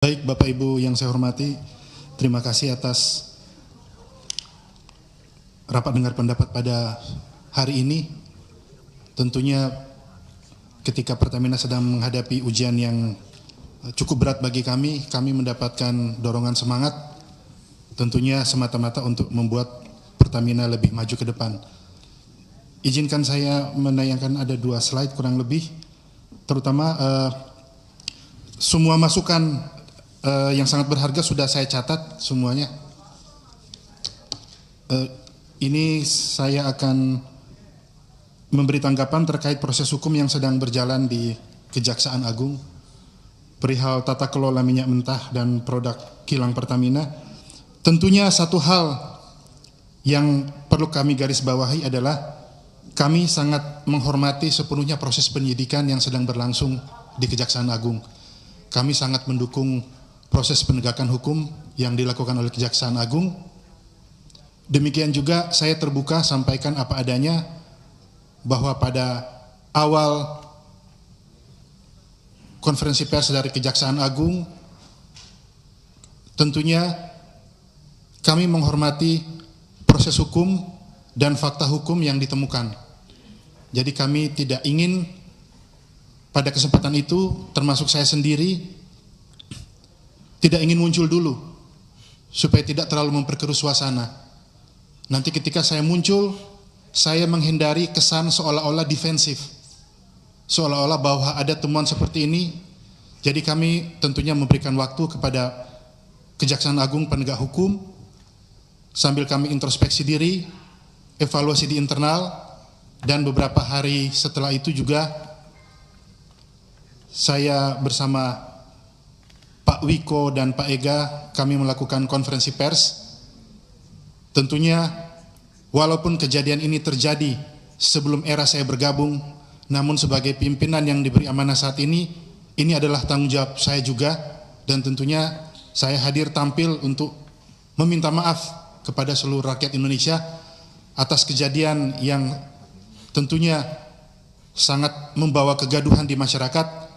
Baik, Bapak Ibu yang saya hormati, terima kasih atas rapat dengar pendapat pada hari ini. Tentunya ketika Pertamina sedang menghadapi ujian yang cukup berat bagi kami mendapatkan dorongan semangat, tentunya semata-mata untuk membuat Pertamina lebih maju ke depan. Izinkan saya menayangkan ada 2 slide kurang lebih, terutama semua masukan yang sangat berharga sudah saya catat semuanya. Ini saya akan memberi tanggapan terkait proses hukum yang sedang berjalan di Kejaksaan Agung perihal tata kelola minyak mentah dan produk kilang Pertamina. Tentunya satu hal yang perlu kami garis bawahi adalah kami sangat menghormati sepenuhnya proses penyidikan yang sedang berlangsung di Kejaksaan Agung. Kami sangat mendukung proses penegakan hukum yang dilakukan oleh Kejaksaan Agung. Demikian juga saya terbuka sampaikan apa adanya bahwa pada awal konferensi pers dari Kejaksaan Agung, tentunya kami menghormati proses hukum dan fakta hukum yang ditemukan. Jadi kami tidak ingin pada kesempatan itu, termasuk saya sendiri, tidak ingin muncul dulu, supaya tidak terlalu memperkeruh suasana. Nanti ketika saya muncul, saya menghindari kesan seolah-olah defensif, seolah-olah bahwa ada temuan seperti ini. Jadi kami tentunya memberikan waktu kepada Kejaksaan Agung penegak hukum, sambil kami introspeksi diri, evaluasi di internal, dan beberapa hari setelah itu juga saya bersama Pak Wiko dan Pak Ega kami melakukan konferensi pers. Tentunya walaupun kejadian ini terjadi sebelum era saya bergabung, namun sebagai pimpinan yang diberi amanah saat ini adalah tanggung jawab saya juga, dan tentunya saya hadir tampil untuk meminta maaf kepada seluruh rakyat Indonesia atas kejadian yang tentunya sangat membawa kegaduhan di masyarakat,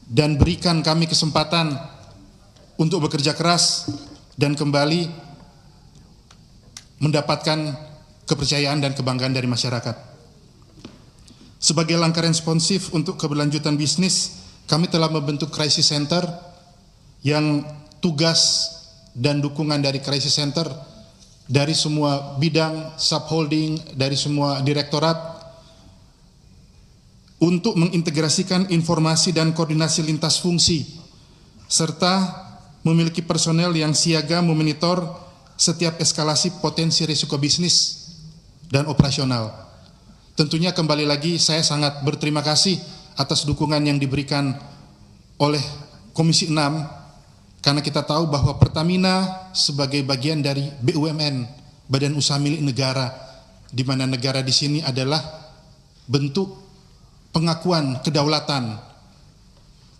dan berikan kami kesempatan untuk bekerja keras dan kembali mendapatkan kepercayaan dan kebanggaan dari masyarakat. Sebagai langkah responsif untuk keberlanjutan bisnis, kami telah membentuk Crisis Center yang tugas dan dukungan dari Crisis Center dari semua bidang, subholding, dari semua direktorat, untuk mengintegrasikan informasi dan koordinasi lintas fungsi, serta memiliki personel yang siaga memonitor setiap eskalasi potensi risiko bisnis dan operasional. Tentunya kembali lagi saya sangat berterima kasih atas dukungan yang diberikan oleh Komisi 6, karena kita tahu bahwa Pertamina sebagai bagian dari BUMN, Badan Usaha Milik Negara, di mana negara di sini adalah bentuk pengakuan kedaulatan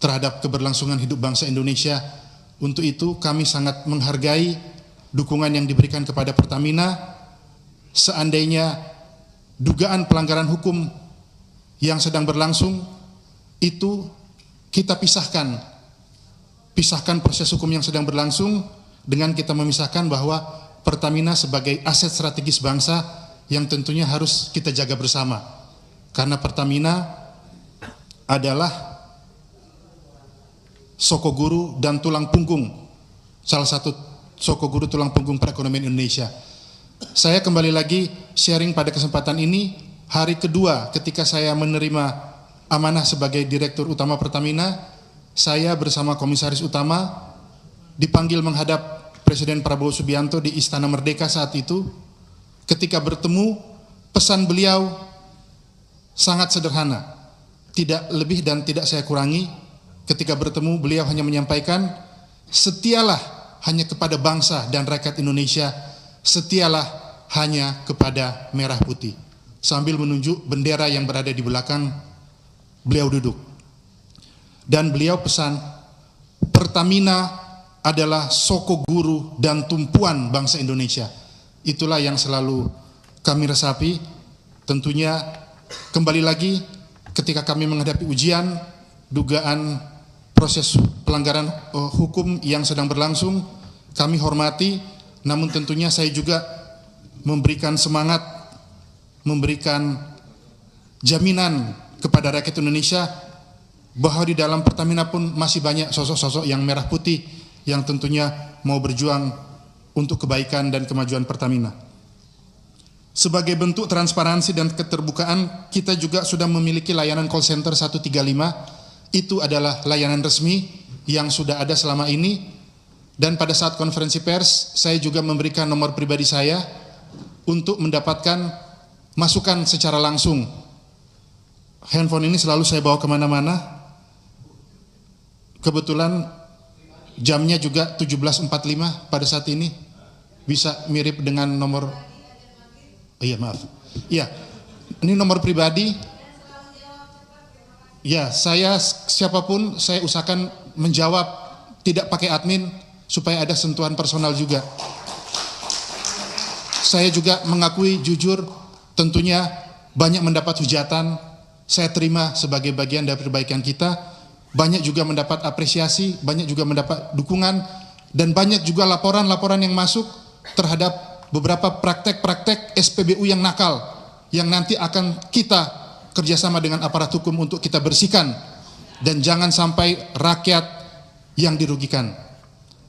terhadap keberlangsungan hidup bangsa Indonesia. Untuk itu kami sangat menghargai dukungan yang diberikan kepada Pertamina. Seandainya dugaan pelanggaran hukum yang sedang berlangsung itu kita pisahkan proses hukum yang sedang berlangsung dengan kita memisahkan bahwa Pertamina sebagai aset strategis bangsa yang tentunya harus kita jaga bersama, karena Pertamina adalah soko guru dan tulang punggung, salah satu soko guru tulang punggung perekonomian Indonesia. Saya kembali lagi sharing pada kesempatan ini, hari kedua ketika saya menerima amanah sebagai Direktur Utama Pertamina, saya bersama Komisaris Utama dipanggil menghadap Presiden Prabowo Subianto di Istana Merdeka saat itu. Ketika bertemu, pesan beliau sangat sederhana, tidak lebih dan tidak saya kurangi. Ketika bertemu, beliau hanya menyampaikan, setialah hanya kepada bangsa dan rakyat Indonesia, setialah hanya kepada merah putih, sambil menunjuk bendera yang berada di belakang beliau duduk. Dan beliau pesan, Pertamina adalah soko guru dan tumpuan bangsa Indonesia. Itulah yang selalu kami resapi. Tentunya kembali lagi ketika kami menghadapi ujian, dugaan proses pelanggaran hukum yang sedang berlangsung kami hormati, namun tentunya saya juga memberikan semangat, memberikan jaminan kepada rakyat Indonesia bahwa di dalam Pertamina pun masih banyak sosok-sosok yang merah putih yang tentunya mau berjuang untuk kebaikan dan kemajuan Pertamina. Sebagai bentuk transparansi dan keterbukaan, kita juga sudah memiliki layanan call center 135. Itu adalah layanan resmi yang sudah ada selama ini. Dan pada saat konferensi pers, saya juga memberikan nomor pribadi saya untuk mendapatkan masukan secara langsung. Handphone ini selalu saya bawa kemana-mana. Kebetulan jamnya juga 17.45 pada saat ini. Bisa mirip dengan nomor, iya maaf. Iya, ini nomor pribadi. Ya, saya siapapun saya usahakan menjawab tidak pakai admin supaya ada sentuhan personal juga. Saya juga mengakui jujur tentunya banyak mendapat hujatan, saya terima sebagai bagian dari perbaikan kita, banyak juga mendapat apresiasi, banyak juga mendapat dukungan, dan banyak juga laporan-laporan yang masuk terhadap beberapa praktek-praktek SPBU yang nakal, yang nanti akan kita kerjasama dengan aparat hukum untuk kita bersihkan, dan jangan sampai rakyat yang dirugikan.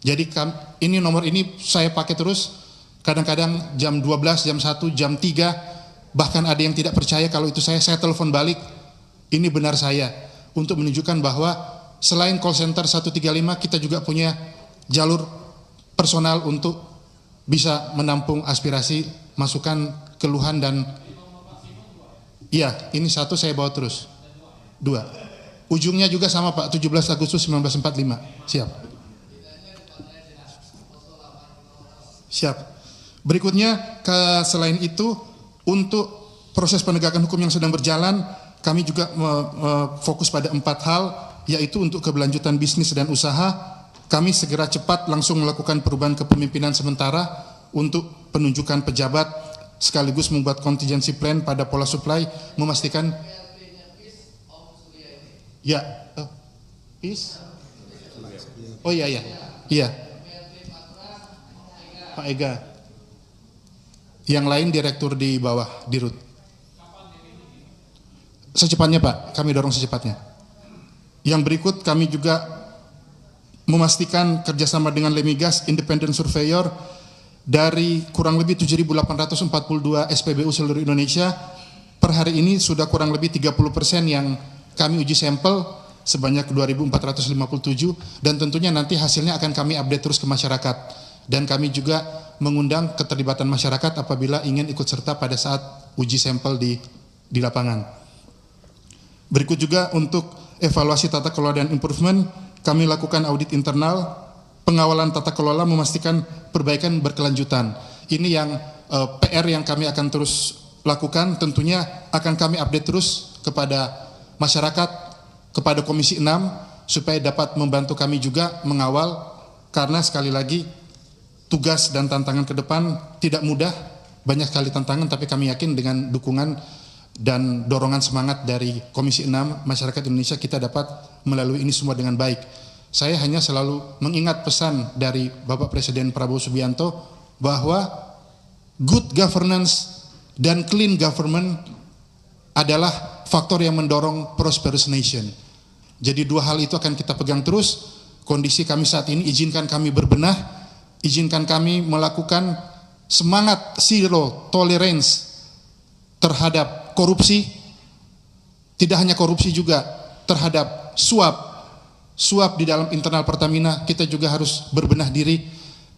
Jadi ini nomor ini saya pakai terus, kadang-kadang jam 12, jam 1, jam 3, bahkan ada yang tidak percaya kalau itu saya telepon balik, ini benar saya, untuk menunjukkan bahwa selain call center 135 kita juga punya jalur personal untuk bisa menampung aspirasi, masukan, keluhan, dan iya, ini satu saya bawa terus. 2. Ujungnya juga sama Pak, 17 Agustus 1945. Siap. Siap. Berikutnya, selain itu, untuk proses penegakan hukum yang sedang berjalan, kami juga fokus pada 4 hal, yaitu untuk keberlanjutan bisnis dan usaha. Kami segera cepat langsung melakukan perubahan kepemimpinan sementara untuk penunjukan pejabat, sekaligus membuat contingency plan pada pola supply, memastikan ya, PIS? Oh iya, Pak Ega. Yang lain direktur di bawah, dirut. Secepatnya Pak, kami dorong secepatnya. Yang berikut kami juga memastikan kerjasama dengan Lemigas Independent Surveyor dari kurang lebih 7.842 SPBU seluruh Indonesia. Per hari ini sudah kurang lebih 30% yang kami uji sampel sebanyak 2.457, dan tentunya nanti hasilnya akan kami update terus ke masyarakat, dan kami juga mengundang keterlibatan masyarakat apabila ingin ikut serta pada saat uji sampel di lapangan. Berikut juga untuk evaluasi tata kelola dan improvement, kami lakukan audit internal, pengawalan tata kelola, memastikan perbaikan berkelanjutan. Ini yang PR yang kami akan terus lakukan, tentunya akan kami update terus kepada masyarakat, kepada Komisi 6, supaya dapat membantu kami juga mengawal, karena sekali lagi tugas dan tantangan ke depan tidak mudah, banyak sekali tantangan, tapi kami yakin dengan dukungan dan dorongan semangat dari Komisi 6, masyarakat Indonesia, kita dapat melalui ini semua dengan baik. Saya hanya selalu mengingat pesan dari Bapak Presiden Prabowo Subianto bahwa good governance dan clean government adalah faktor yang mendorong prosperous nation. Jadi 2 hal itu akan kita pegang terus. Kondisi kami saat ini izinkan kami berbenah, izinkan kami melakukan semangat zero tolerance terhadap korupsi, tidak hanya korupsi juga terhadap suap di dalam internal Pertamina. Kita juga harus berbenah diri,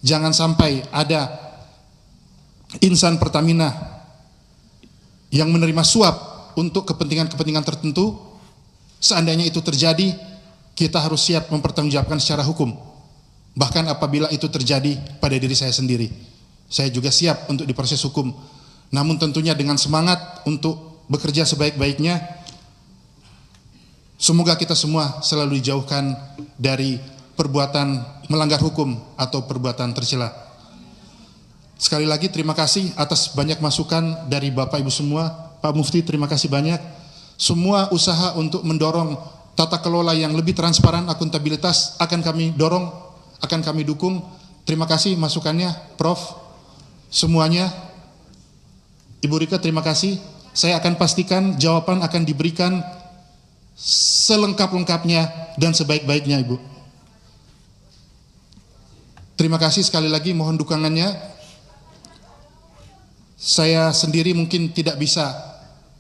jangan sampai ada insan Pertamina yang menerima suap untuk kepentingan-kepentingan tertentu. Seandainya itu terjadi, kita harus siap mempertanggungjawabkan secara hukum. Bahkan apabila itu terjadi pada diri saya sendiri, saya juga siap untuk diproses hukum. Namun tentunya dengan semangat untuk bekerja sebaik-baiknya. Semoga kita semua selalu dijauhkan dari perbuatan melanggar hukum atau perbuatan tercela. Sekali lagi terima kasih atas banyak masukan dari Bapak Ibu semua. Pak Mufti, terima kasih banyak. Semua usaha untuk mendorong tata kelola yang lebih transparan, akuntabilitas akan kami dorong, akan kami dukung. Terima kasih masukannya, Prof. Semuanya. Ibu Rika, terima kasih. Saya akan pastikan jawaban akan diberikan selengkap-lengkapnya dan sebaik-baiknya, Ibu. Terima kasih sekali lagi, mohon dukungannya. Saya sendiri mungkin tidak bisa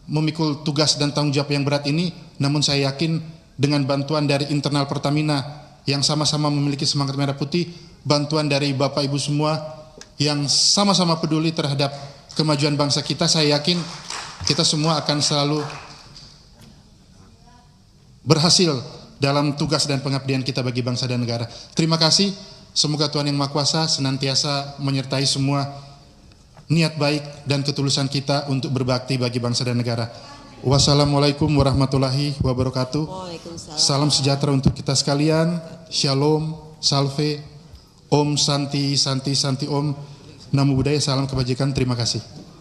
memikul tugas dan tanggung jawab yang berat ini, namun saya yakin dengan bantuan dari internal Pertamina yang sama-sama memiliki semangat merah putih, bantuan dari Bapak Ibu semua yang sama-sama peduli terhadap kemajuan bangsa kita, saya yakin kita semua akan selalu berhasil dalam tugas dan pengabdian kita bagi bangsa dan negara. Terima kasih, semoga Tuhan Yang Maha Kuasa senantiasa menyertai semua niat baik dan ketulusan kita untuk berbakti bagi bangsa dan negara. Wassalamualaikum warahmatullahi wabarakatuh. Salam sejahtera untuk kita sekalian. Shalom, salve, Om Santi, Santi, Santi Om. Namo Buddhaya, salam kebajikan. Terima kasih.